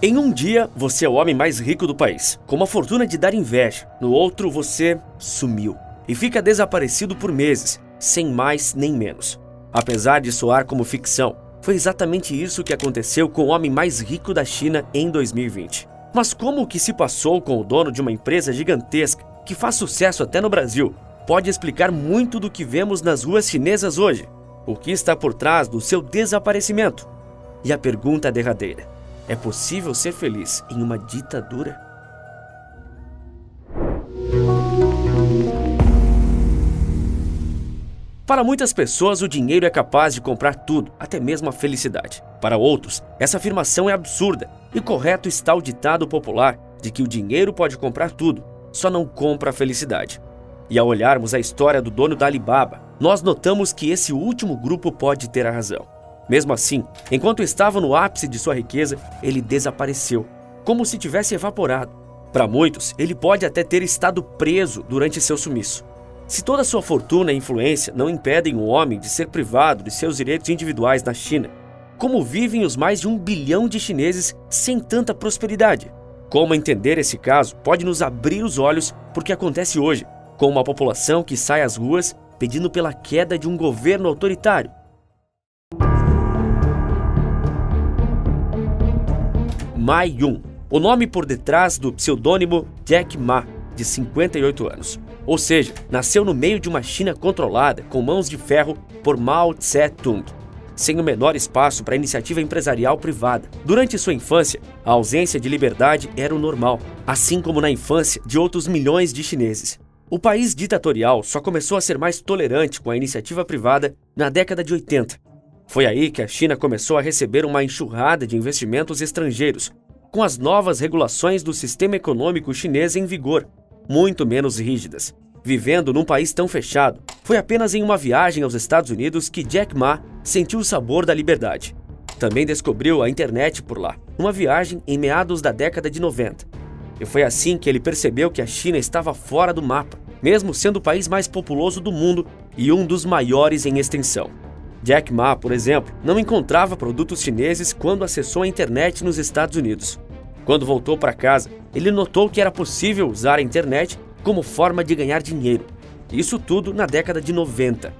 Em um dia, você é o homem mais rico do país, com uma fortuna de dar inveja. No outro, você sumiu e fica desaparecido por meses, sem mais nem menos. Apesar de soar como ficção, foi exatamente isso que aconteceu com o homem mais rico da China em 2020. Mas como o que se passou com o dono de uma empresa gigantesca, que faz sucesso até no Brasil, pode explicar muito do que vemos nas ruas chinesas hoje? O que está por trás do seu desaparecimento? E a pergunta derradeira: é possível ser feliz em uma ditadura? Para muitas pessoas, o dinheiro é capaz de comprar tudo, até mesmo a felicidade. Para outros, essa afirmação é absurda, e correto está o ditado popular de que o dinheiro pode comprar tudo, só não compra a felicidade. E ao olharmos a história do dono da Alibaba, nós notamos que esse último grupo pode ter a razão. Mesmo assim, enquanto estava no ápice de sua riqueza, ele desapareceu, como se tivesse evaporado. Para muitos, ele pode até ter estado preso durante seu sumiço. Se toda sua fortuna e influência não impedem o homem de ser privado de seus direitos individuais na China, como vivem os mais de 1 bilhão de chineses sem tanta prosperidade? Como entender esse caso pode nos abrir os olhos porque acontece hoje, com uma população que sai às ruas pedindo pela queda de um governo autoritário. Ma Yun, o nome por detrás do pseudônimo Jack Ma, de 58 anos. Ou seja, nasceu no meio de uma China controlada com mãos de ferro por Mao Tse-tung, sem o menor espaço para iniciativa empresarial privada. Durante sua infância, a ausência de liberdade era o normal, assim como na infância de outros milhões de chineses. O país ditatorial só começou a ser mais tolerante com a iniciativa privada na década de 80. Foi aí que a China começou a receber uma enxurrada de investimentos estrangeiros, com as novas regulações do sistema econômico chinês em vigor, muito menos rígidas. Vivendo num país tão fechado, foi apenas em uma viagem aos Estados Unidos que Jack Ma sentiu o sabor da liberdade. Também descobriu a internet por lá, numa viagem em meados da década de 90. E foi assim que ele percebeu que a China estava fora do mapa, mesmo sendo o país mais populoso do mundo e um dos maiores em extensão. Jack Ma, por exemplo, não encontrava produtos chineses quando acessou a internet nos Estados Unidos. Quando voltou para casa, ele notou que era possível usar a internet como forma de ganhar dinheiro. Isso tudo na década de 90.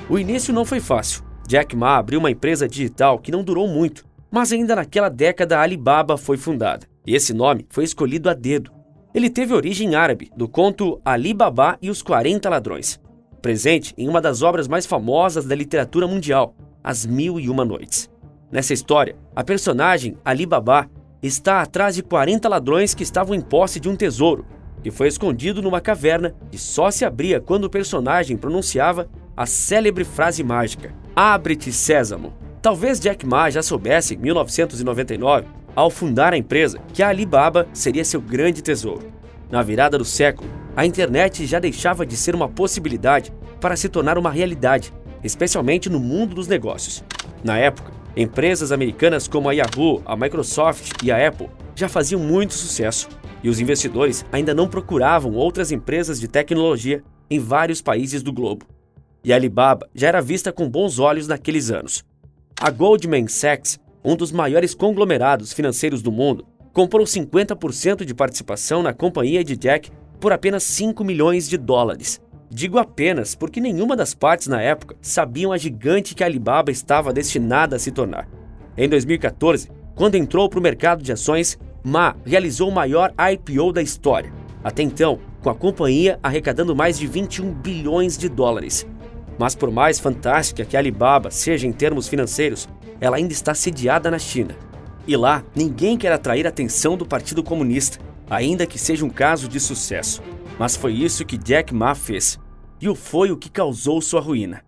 O início não foi fácil. Jack Ma abriu uma empresa digital que não durou muito, mas ainda naquela década a Alibaba foi fundada. E esse nome foi escolhido a dedo. Ele teve origem árabe, do conto Ali Baba e os 40 Ladrões, presente em uma das obras mais famosas da literatura mundial, As Mil e Uma Noites. Nessa história, a personagem Ali Baba está atrás de 40 ladrões que estavam em posse de um tesouro, que foi escondido numa caverna e só se abria quando o personagem pronunciava a célebre frase mágica: "Abre-te, Sésamo". Talvez Jack Ma já soubesse, em 1999, ao fundar a empresa, que a Alibaba seria seu grande tesouro. Na virada do século, a internet já deixava de ser uma possibilidade para se tornar uma realidade, especialmente no mundo dos negócios. Na época, empresas americanas como a Yahoo, a Microsoft e a Apple já faziam muito sucesso, e os investidores ainda não procuravam outras empresas de tecnologia em vários países do globo. E a Alibaba já era vista com bons olhos naqueles anos. A Goldman Sachs, um dos maiores conglomerados financeiros do mundo, comprou 50% de participação na companhia de Jack por apenas 5 milhões de dólares. Digo apenas porque nenhuma das partes na época sabiam a gigante que a Alibaba estava destinada a se tornar. Em 2014, quando entrou para o mercado de ações, Ma realizou o maior IPO da história. Até então, com a companhia arrecadando mais de 21 bilhões de dólares. Mas por mais fantástica que a Alibaba seja em termos financeiros, ela ainda está sediada na China. E lá, ninguém quer atrair a atenção do Partido Comunista, ainda que seja um caso de sucesso. Mas foi isso que Jack Ma fez. E foi o que causou sua ruína.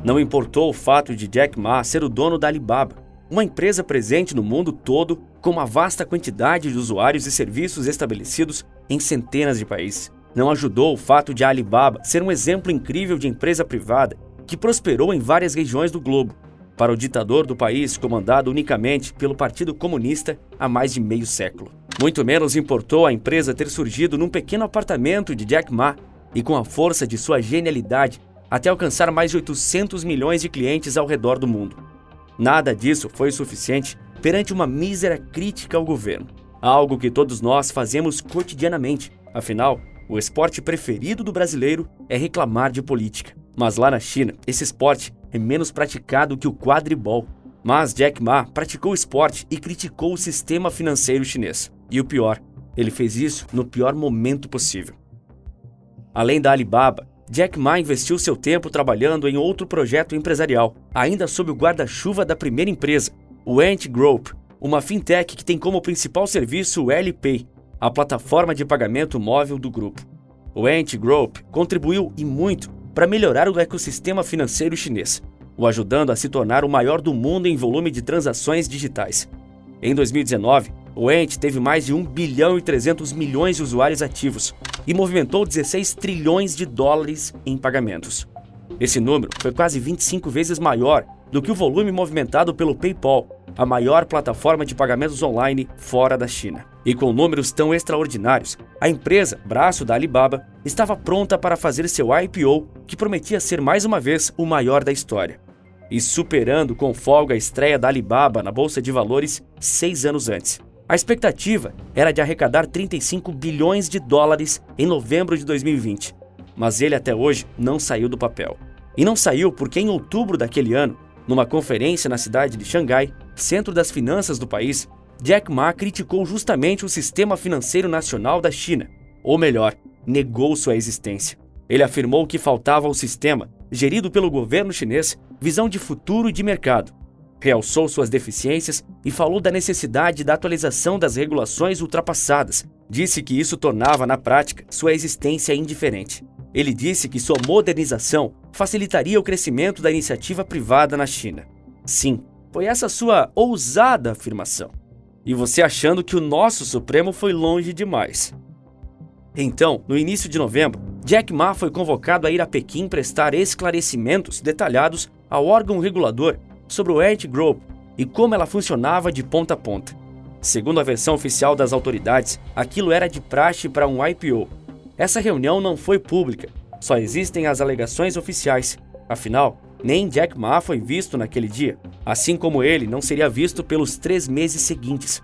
Não importou o fato de Jack Ma ser o dono da Alibaba, uma empresa presente no mundo todo com uma vasta quantidade de usuários e serviços estabelecidos em centenas de países. Não ajudou o fato de a Alibaba ser um exemplo incrível de empresa privada que prosperou em várias regiões do globo, para o ditador do país comandado unicamente pelo Partido Comunista há mais de meio século. Muito menos importou a empresa ter surgido num pequeno apartamento de Jack Ma e, com a força de sua genialidade, até alcançar mais de 800 milhões de clientes ao redor do mundo. Nada disso foi suficiente perante uma mísera crítica ao governo, algo que todos nós fazemos cotidianamente. Afinal, o esporte preferido do brasileiro é reclamar de política. Mas lá na China, esse esporte é menos praticado que o quadribol. Mas Jack Ma praticou o esporte e criticou o sistema financeiro chinês. E o pior, ele fez isso no pior momento possível. Além da Alibaba, Jack Ma investiu seu tempo trabalhando em outro projeto empresarial, ainda sob o guarda-chuva da primeira empresa, o Ant Group, uma fintech que tem como principal serviço o Alipay, a plataforma de pagamento móvel do grupo. O Ant Group contribuiu e muito para melhorar o ecossistema financeiro chinês, o ajudando a se tornar o maior do mundo em volume de transações digitais. Em 2019, o Ant teve mais de 1 bilhão e 300 milhões de usuários ativos e movimentou 16 trilhões de dólares em pagamentos. Esse número foi quase 25 vezes maior do que o volume movimentado pelo PayPal, a maior plataforma de pagamentos online fora da China. E com números tão extraordinários, a empresa, braço da Alibaba, estava pronta para fazer seu IPO, que prometia ser mais uma vez o maior da história. E superando com folga a estreia da Alibaba na Bolsa de Valores 6 anos antes. A expectativa era de arrecadar 35 bilhões de dólares em novembro de 2020, mas ele até hoje não saiu do papel. E não saiu porque em outubro daquele ano, numa conferência na cidade de Xangai, centro das finanças do país, Jack Ma criticou justamente o sistema financeiro nacional da China, ou melhor, negou sua existência. Ele afirmou que faltava ao sistema, gerido pelo governo chinês, visão de futuro e de mercado. Realçou suas deficiências e falou da necessidade da atualização das regulações ultrapassadas. Disse que isso tornava, na prática, sua existência indiferente. Ele disse que sua modernização facilitaria o crescimento da iniciativa privada na China. Sim, foi essa sua ousada afirmação. E você achando que o nosso Supremo foi longe demais. Então, no início de novembro, Jack Ma foi convocado a ir a Pequim prestar esclarecimentos detalhados ao órgão regulador sobre o Ant Group e como ela funcionava de ponta a ponta. Segundo a versão oficial das autoridades, aquilo era de praxe para um IPO. Essa reunião não foi pública, só existem as alegações oficiais. Afinal, nem Jack Ma foi visto naquele dia, assim como ele não seria visto pelos 3 meses seguintes.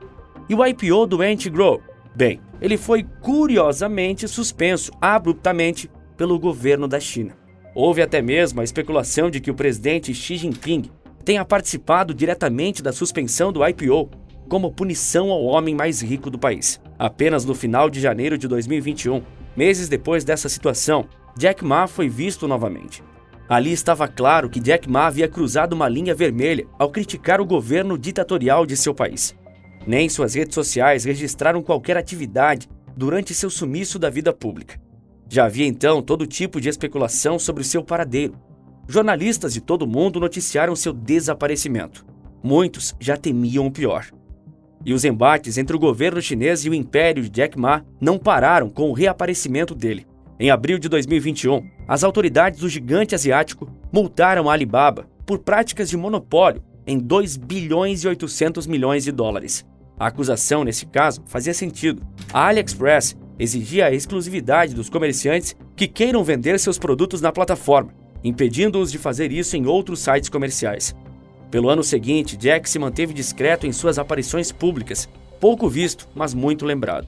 E o IPO do Ant Group? Bem, ele foi curiosamente suspenso abruptamente pelo governo da China. Houve até mesmo a especulação de que o presidente Xi Jinping tenha participado diretamente da suspensão do IPO como punição ao homem mais rico do país. Apenas no final de janeiro de 2021, meses depois dessa situação, Jack Ma foi visto novamente. Ali estava claro que Jack Ma havia cruzado uma linha vermelha ao criticar o governo ditatorial de seu país. Nem suas redes sociais registraram qualquer atividade durante seu sumiço da vida pública. Já havia então todo tipo de especulação sobre seu paradeiro. Jornalistas de todo o mundo noticiaram seu desaparecimento. Muitos já temiam o pior. E os embates entre o governo chinês e o império de Jack Ma não pararam com o reaparecimento dele. Em abril de 2021, as autoridades do gigante asiático multaram a Alibaba por práticas de monopólio em 2 bilhões e 800 milhões de dólares. A acusação, nesse caso, fazia sentido. A AliExpress exigia a exclusividade dos comerciantes que queiram vender seus produtos na plataforma, impedindo-os de fazer isso em outros sites comerciais. Pelo ano seguinte, Jack se manteve discreto em suas aparições públicas, pouco visto, mas muito lembrado.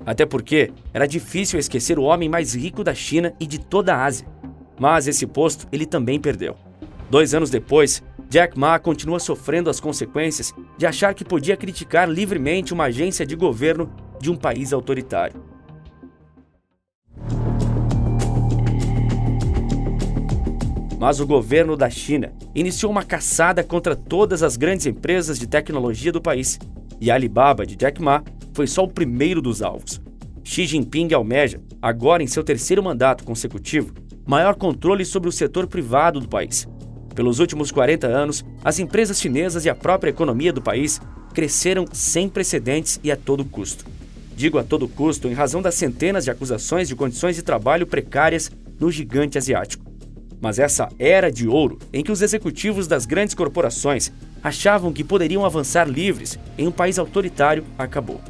Até porque era difícil esquecer o homem mais rico da China e de toda a Ásia. Mas esse posto ele também perdeu. 2 anos depois, Jack Ma continua sofrendo as consequências de achar que podia criticar livremente uma agência de governo de um país autoritário. Mas o governo da China iniciou uma caçada contra todas as grandes empresas de tecnologia do país, e a Alibaba de Jack Ma foi só o primeiro dos alvos. Xi Jinping almeja, agora em seu 3º mandato consecutivo, maior controle sobre o setor privado do país. Pelos últimos 40 anos, as empresas chinesas e a própria economia do país cresceram sem precedentes e a todo custo. Digo a todo custo em razão das centenas de acusações de condições de trabalho precárias no gigante asiático. Mas essa era de ouro em que os executivos das grandes corporações achavam que poderiam avançar livres em um país autoritário acabou.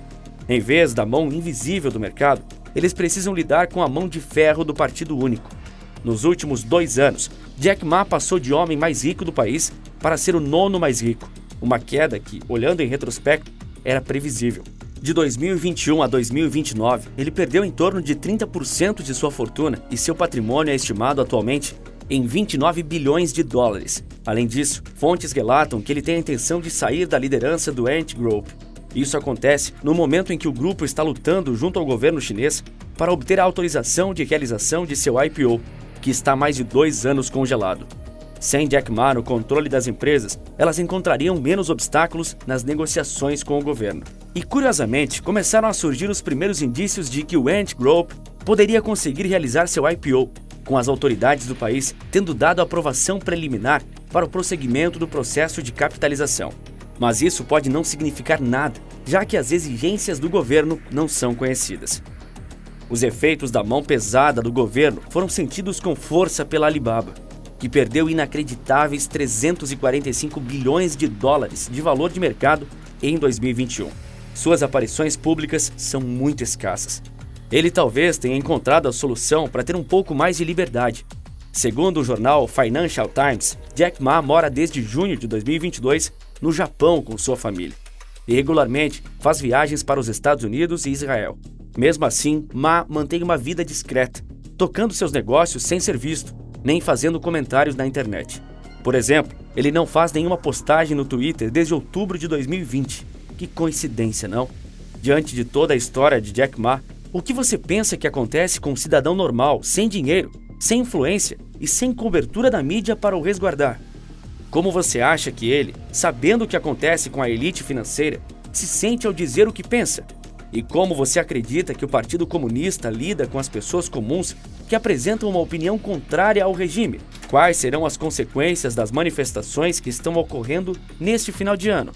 Em vez da mão invisível do mercado, eles precisam lidar com a mão de ferro do Partido Único. Nos últimos 2 anos, Jack Ma passou de homem mais rico do país para ser o 9º mais rico, uma queda que, olhando em retrospecto, era previsível. De 2021 a 2029, ele perdeu em torno de 30% de sua fortuna e seu patrimônio é estimado atualmente em 29 bilhões de dólares. Além disso, fontes relatam que ele tem a intenção de sair da liderança do Ant Group. Isso acontece no momento em que o grupo está lutando junto ao governo chinês para obter a autorização de realização de seu IPO, que está há mais de 2 anos congelado. Sem Jack Ma no controle das empresas, elas encontrariam menos obstáculos nas negociações com o governo. E curiosamente, começaram a surgir os primeiros indícios de que o Ant Group poderia conseguir realizar seu IPO, com as autoridades do país tendo dado aprovação preliminar para o prosseguimento do processo de capitalização. Mas isso pode não significar nada, já que as exigências do governo não são conhecidas. Os efeitos da mão pesada do governo foram sentidos com força pela Alibaba, que perdeu inacreditáveis 345 bilhões de dólares de valor de mercado em 2021. Suas aparições públicas são muito escassas. Ele talvez tenha encontrado a solução para ter um pouco mais de liberdade. Segundo o jornal Financial Times, Jack Ma mora desde junho de 2022 no Japão com sua família e regularmente faz viagens para os Estados Unidos e Israel. Mesmo assim, Ma mantém uma vida discreta, tocando seus negócios sem ser visto, nem fazendo comentários na internet. Por exemplo, ele não faz nenhuma postagem no Twitter desde outubro de 2020. Que coincidência, não? Diante de toda a história de Jack Ma, o que você pensa que acontece com um cidadão normal, sem dinheiro, sem influência e sem cobertura da mídia para o resguardar? Como você acha que ele, sabendo o que acontece com a elite financeira, se sente ao dizer o que pensa? E como você acredita que o Partido Comunista lida com as pessoas comuns que apresentam uma opinião contrária ao regime? Quais serão as consequências das manifestações que estão ocorrendo neste final de ano?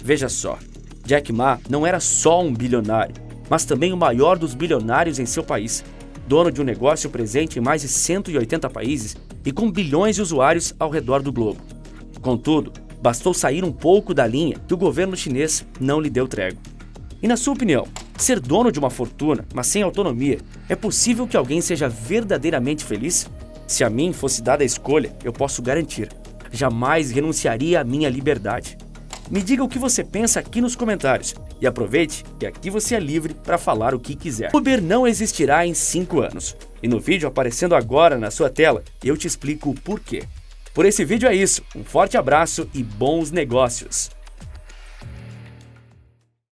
Veja só, Jack Ma não era só um bilionário, mas também o maior dos bilionários em seu país, dono de um negócio presente em mais de 180 países e com bilhões de usuários ao redor do globo. Contudo, bastou sair um pouco da linha que o governo chinês não lhe deu trégua. E na sua opinião, ser dono de uma fortuna, mas sem autonomia, é possível que alguém seja verdadeiramente feliz? Se a mim fosse dada a escolha, eu posso garantir, jamais renunciaria à minha liberdade. Me diga o que você pensa aqui nos comentários e aproveite que aqui você é livre para falar o que quiser. Uber não existirá em 5 anos. E no vídeo aparecendo agora na sua tela, eu te explico o porquê. Por esse vídeo é isso, um forte abraço e bons negócios!